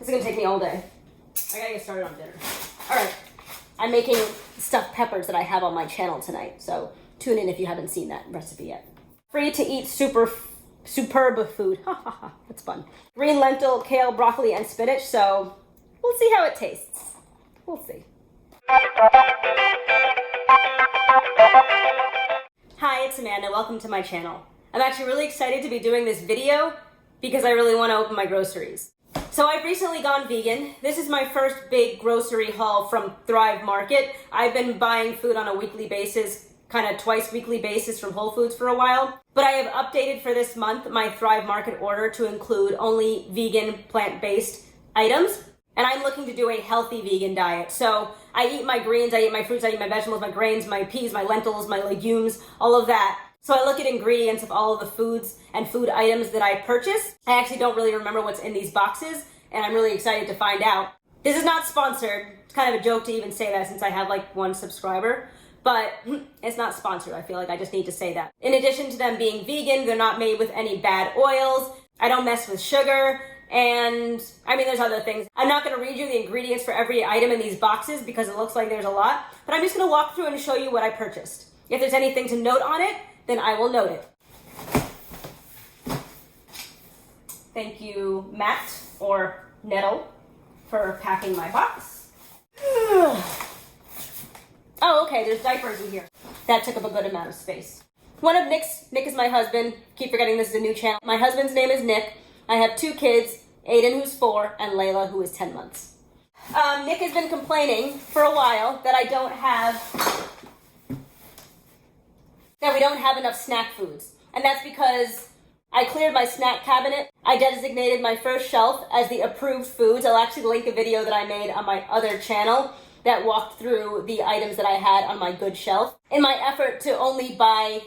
This is gonna take me all day. I gotta get started on dinner. All right, I'm making stuffed peppers that I have on my channel tonight, so tune in if you haven't seen that recipe yet. Free to eat superb food. Ha ha ha, that's fun. Green lentil, kale, broccoli, and spinach, so we'll see how it tastes. We'll see. Hi, it's Amanda. Welcome to my channel. I'm actually really excited to be doing this video because I really want to open my groceries. So I've recently gone vegan. This is my first big grocery haul from Thrive Market. I've been buying food on a weekly basis, kind of twice weekly basis from Whole Foods for a while. But I have updated for this month my Thrive Market order to include only vegan, plant-based items. And I'm looking to do a healthy vegan diet. So I eat my greens, I eat my fruits, I eat my vegetables, my grains, my peas, my lentils, my legumes, all of that. So I look at ingredients of all of the foods and food items that I purchase. I actually don't really remember what's in these boxes, and I'm really excited to find out. This is not sponsored. It's kind of a joke to even say that since I have like 1 subscriber, but it's not sponsored. I feel like I just need to say that. In addition to them being vegan, they're not made with any bad oils. I don't mess with sugar. And I mean, there's other things. I'm not going to read you the ingredients for every item in these boxes because it looks like there's a lot, but I'm just going to walk through and show you what I purchased. If there's anything to note on it, then I will note it. Thank you, Matt or Nettle, for packing my box. Oh, okay, there's diapers in here. That took up a good amount of space. One of Nick is my husband. Keep forgetting this is a new channel. My husband's name is Nick. I have 2 kids, Aiden, who's 4, and Layla, who is 10 months. Nick has been complaining for a while that we don't have enough snack foods. And that's because I cleared my snack cabinet. I designated my first shelf as the approved foods. I'll actually link a video that I made on my other channel that walked through the items that I had on my good shelf. In my effort to only buy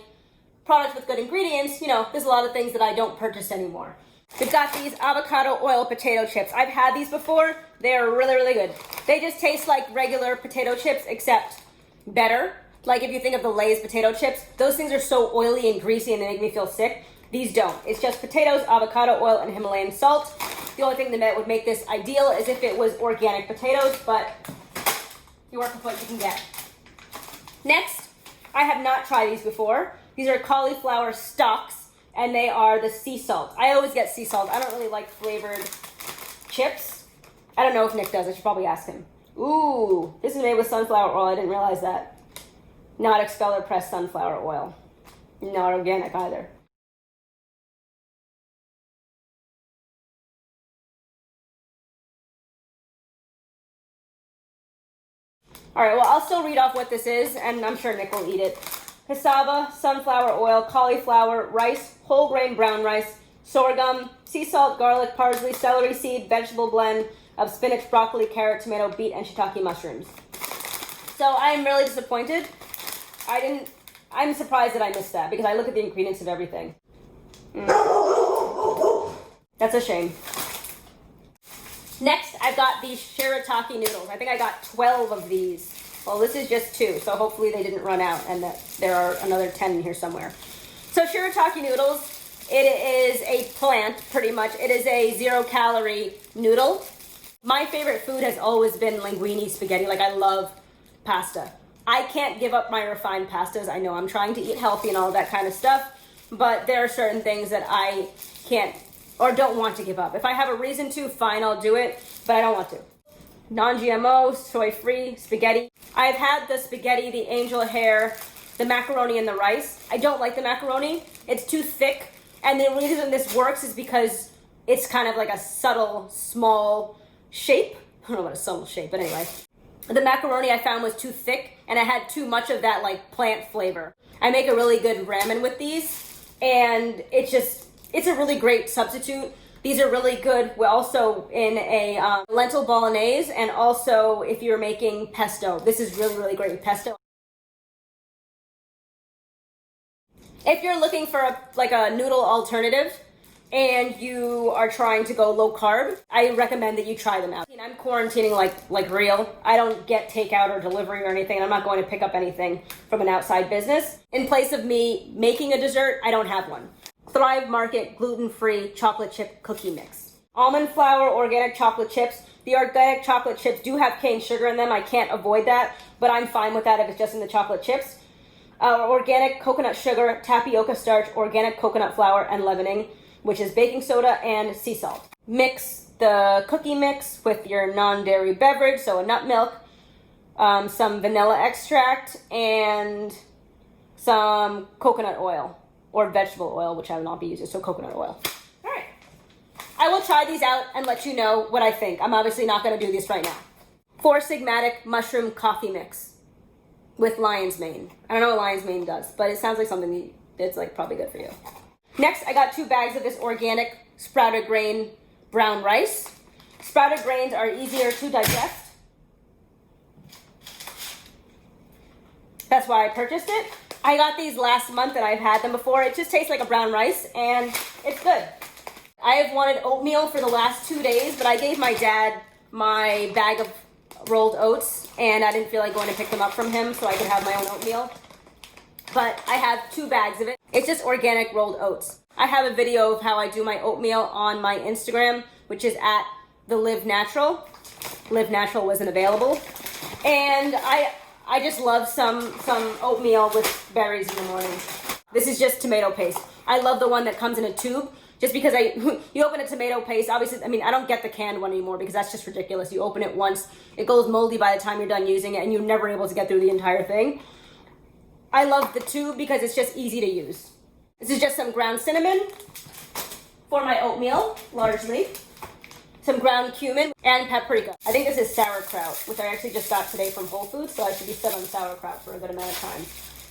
products with good ingredients, you know, there's a lot of things that I don't purchase anymore. We've got these avocado oil potato chips. I've had these before. They're really, really good. They just taste like regular potato chips, except better. Like if you think of the Lay's potato chips, those things are so oily and greasy and they make me feel sick. These don't. It's just potatoes, avocado oil, and Himalayan salt. The only thing that would make this ideal is if it was organic potatoes, but you work with what you can get. Next, I have not tried these before. These are cauliflower stalks. And they are the sea salt. I always get sea salt. I don't really like flavored chips. I don't know if Nick does. I should probably ask him. Ooh, this is made with sunflower oil. I didn't realize that. Not expeller pressed sunflower oil. Not organic either. All right, well, I'll still read off what this is, and I'm sure Nick will eat it. Cassava, sunflower oil, cauliflower, rice, whole grain brown rice, sorghum, sea salt, garlic, parsley, celery seed, vegetable blend of spinach, broccoli, carrot, tomato, beet, and shiitake mushrooms. So I'm really disappointed. I'm surprised that I missed that because I look at the ingredients of everything. That's a shame. Next, I've got these shirataki noodles. I think I got 12 of these. Well, this is just 2, so hopefully they didn't run out and that there are another 10 in here somewhere. So shirataki noodles, it is a plant, pretty much. It is a 0-calorie noodle. My favorite food has always been linguine spaghetti. Like, I love pasta. I can't give up my refined pastas. I know I'm trying to eat healthy and all that kind of stuff, but there are certain things that I can't or don't want to give up. If I have a reason to, fine, I'll do it, but I don't want to. Non-GMO, soy-free spaghetti. I've had the spaghetti, the angel hair, the macaroni, and the rice. I don't like the macaroni. It's too thick. And the reason this works is because it's kind of like a subtle, small shape. I don't know what a subtle shape, but anyway. The macaroni I found was too thick, and I had too much of that like plant flavor. I make a really good ramen with these, and it's a really great substitute. These are really good also in a lentil bolognese, and also if you're making pesto. This is really, really great with pesto. If you're looking for a noodle alternative and you are trying to go low carb, I recommend that you try them out. I'm quarantining like real. I don't get takeout or delivery or anything. I'm not going to pick up anything from an outside business. In place of me making a dessert, I don't have one. Thrive Market gluten-free chocolate chip cookie mix. Almond flour, organic chocolate chips. The organic chocolate chips do have cane sugar in them. I can't avoid that, but I'm fine with that if it's just in the chocolate chips. Organic coconut sugar, tapioca starch, organic coconut flour, and leavening, which is baking soda and sea salt. Mix the cookie mix with your non-dairy beverage, so a nut milk, some vanilla extract, and some coconut oil, or vegetable oil, which I will not be using, so coconut oil. All right. I will try these out and let you know what I think. I'm obviously not going to do this right now. Four Sigmatic mushroom coffee mix with lion's mane. I don't know what lion's mane does, but it sounds like something that's like probably good for you. Next, I got 2 bags of this organic sprouted grain brown rice. Sprouted grains are easier to digest. That's why I purchased it. I got these last month and I've had them before. It just tastes like a brown rice and it's good. I have wanted oatmeal for the last 2 days, but I gave my dad my bag of rolled oats and I didn't feel like going to pick them up from him so I could have my own oatmeal. But I have 2 bags of it. It's just organic rolled oats. I have a video of how I do my oatmeal on my Instagram, which is at the Live Natural. Live Natural wasn't available. And I just love some oatmeal with berries in the morning. This is just tomato paste. I love the one that comes in a tube, just because you open a tomato paste, obviously, I mean, I don't get the canned one anymore because that's just ridiculous. You open it once, it goes moldy by the time you're done using it, and you're never able to get through the entire thing. I love the tube because it's just easy to use. This is just some ground cinnamon for my oatmeal, largely. Some ground cumin and paprika. I think this is sauerkraut, which I actually just got today from Whole Foods, so I should be set on sauerkraut for a good amount of time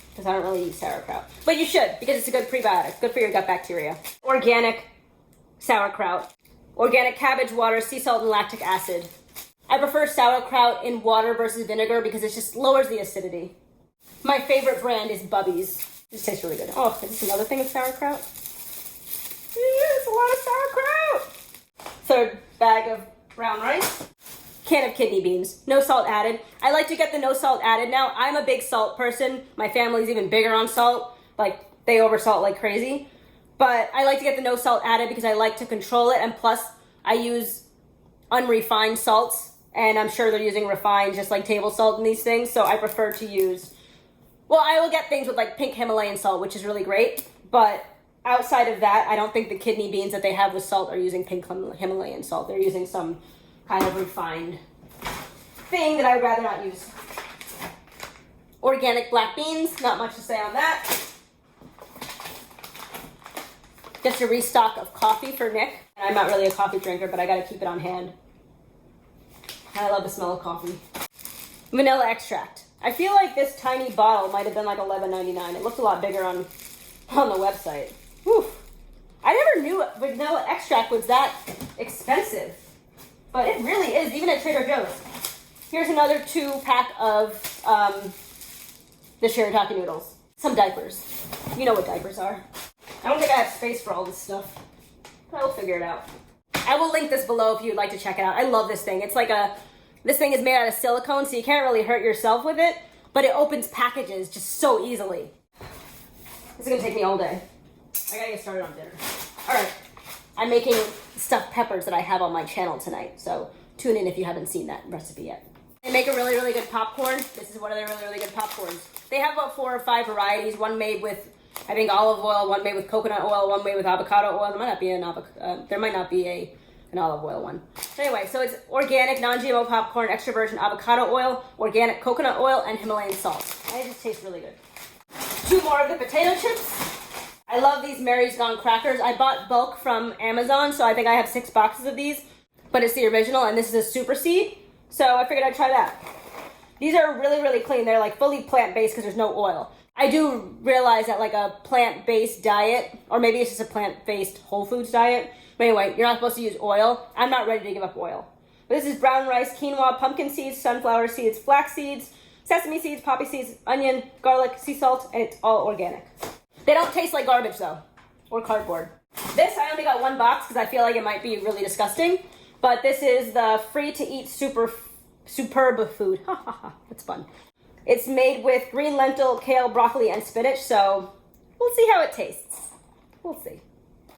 because I don't really eat sauerkraut. But you should, because it's a good prebiotic, good for your gut bacteria. Organic sauerkraut. Organic cabbage water, sea salt, and lactic acid. I prefer sauerkraut in water versus vinegar because it just lowers the acidity. My favorite brand is Bubby's. This tastes really good. Oh, is this another thing of sauerkraut? Yeah, it's a lot of sauerkraut. Third bag of brown rice. Can of kidney beans. No salt added. I like to get the no salt added now. I'm a big salt person. My family's even bigger on salt. Like, they oversalt like crazy. But I like to get the no salt added because I like to control it. And plus, I use unrefined salts. And I'm sure they're using refined, just like table salt in these things. So I prefer to use... Well, I will get things with like pink Himalayan salt, which is really great. But outside of that, I don't think the kidney beans that they have with salt are using pink Himalayan salt. They're using some kind of refined thing that I would rather not use. Organic black beans, not much to say on that. Just a restock of coffee for Nick. I'm not really a coffee drinker, but I gotta keep it on hand. I love the smell of coffee. Vanilla extract. I feel like this tiny bottle might have been like $11.99. It looked a lot bigger on the website. Whew. I never knew vanilla extract was that expensive. But it really is, even at Trader Joe's. Here's another 2-pack of the shirataki noodles. Some diapers. You know what diapers are. I don't think I have space for all this stuff. But I will figure it out. I will link this below if you'd like to check it out. I love this thing. It's like this thing is made out of silicone, so you can't really hurt yourself with it, but it opens packages just so easily. This is gonna take me all day. I gotta get started on dinner. All right, I'm making stuffed peppers that I have on my channel tonight, so tune in if you haven't seen that recipe yet. They make a really, really good popcorn. This is one of their really, really good popcorns. They have about 4 or 5 varieties, one made with, I think, olive oil, one made with coconut oil, one made with avocado oil. There might not be an olive oil one. Anyway, so it's organic, non-GMO popcorn, extra virgin avocado oil, organic coconut oil, and Himalayan salt. And it just tastes really good. 2 more of the potato chips. I love these Mary's Gone crackers. I bought bulk from Amazon, so I think I have 6 boxes of these, but it's the original, and this is a super seed, so I figured I'd try that. These are really, really clean. They're like fully plant-based because there's no oil. I do realize that like a plant-based diet, or maybe it's just a plant-based Whole Foods diet, but anyway, you're not supposed to use oil. I'm not ready to give up oil. But this is brown rice, quinoa, pumpkin seeds, sunflower seeds, flax seeds, sesame seeds, poppy seeds, onion, garlic, sea salt, and it's all organic. They don't taste like garbage though, or cardboard. This, I only got 1 box because I feel like it might be really disgusting, but this is the free-to-eat superb food. Ha ha ha, that's fun. It's made with green lentil, kale, broccoli, and spinach, so we'll see how it tastes. We'll see.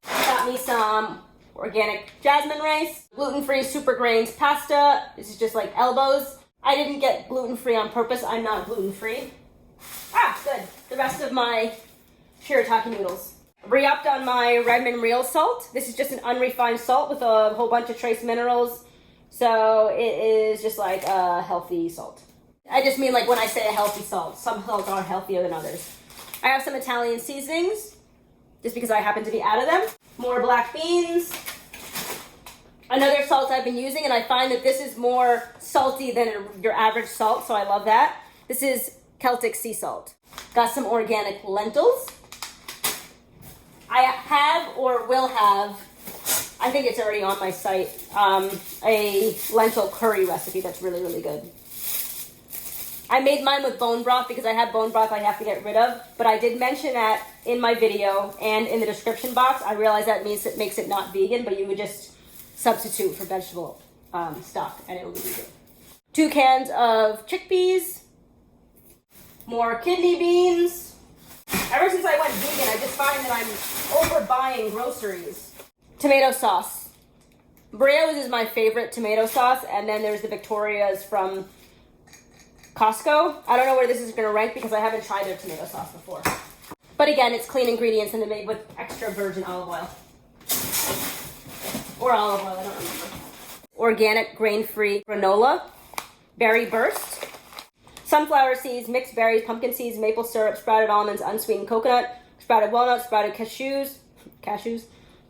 Got me some organic jasmine rice, gluten-free super grains pasta. This is just like elbows. I didn't get gluten-free on purpose. I'm not gluten-free. Ah, good. The rest of my shirataki noodles. Re-upped on my Redmond Real salt. This is just an unrefined salt with a whole bunch of trace minerals. So it is just like a healthy salt. I just mean like when I say a healthy salt. Some salts are healthier than others. I have some Italian seasonings, just because I happen to be out of them. More black beans. Another salt I've been using, and I find that this is more salty than your average salt, so I love that. This is Celtic sea salt. Got some organic lentils. I have or will have, I think it's already on my site, a lentil curry recipe that's really, really good. I made mine with bone broth because I have bone broth I have to get rid of, but I did mention that in my video and in the description box. I realize that means it makes it not vegan, but you would just substitute for vegetable stock and it will be vegan. 2 cans of chickpeas, more kidney beans. Ever since I went vegan, I just find that I'm overbuying groceries. Tomato sauce. Breo's is my favorite tomato sauce, and then there's the Victoria's from Costco. I don't know where this is going to rank because I haven't tried their tomato sauce before. But again, it's clean ingredients and they're made with extra virgin olive oil. Or olive oil, I don't remember. Organic grain-free granola, berry burst, sunflower seeds, mixed berries, pumpkin seeds, maple syrup, sprouted almonds, unsweetened coconut, sprouted walnuts, sprouted cashews,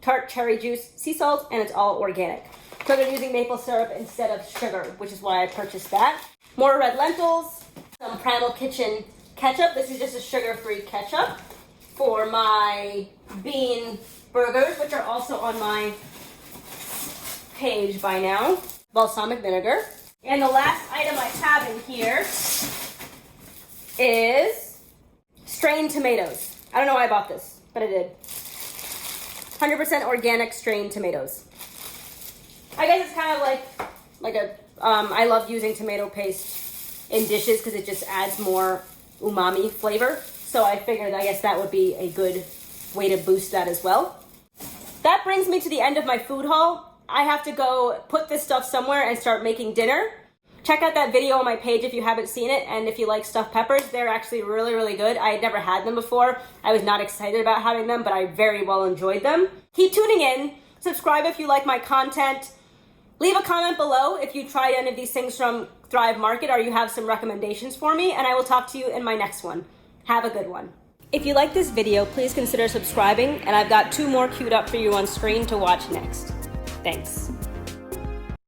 tart cherry juice, sea salt, and it's all organic. So they're using maple syrup instead of sugar, which is why I purchased that. More red lentils, some Primal Kitchen ketchup. This is just a sugar-free ketchup for my bean burgers, which are also on my page by now. Balsamic vinegar. And the last item I have in here is strained tomatoes. I don't know why I bought this, but I did. 100% organic strained tomatoes. I guess it's kind of like a, I love using tomato paste in dishes because it just adds more umami flavor. So I figured, I guess that would be a good way to boost that as well. That brings me to the end of my food haul. I have to go put this stuff somewhere and start making dinner. Check out that video on my page if you haven't seen it, and if you like stuffed peppers, they're actually really, really good. I had never had them before. I was not excited about having them, but I very well enjoyed them. Keep tuning in. Subscribe if you like my content. Leave a comment below if you tried any of these things from Thrive Market or you have some recommendations for me, and I will talk to you in my next one. Have a good one. If you like this video, please consider subscribing, and I've got 2 more queued up for you on screen to watch next. Thanks.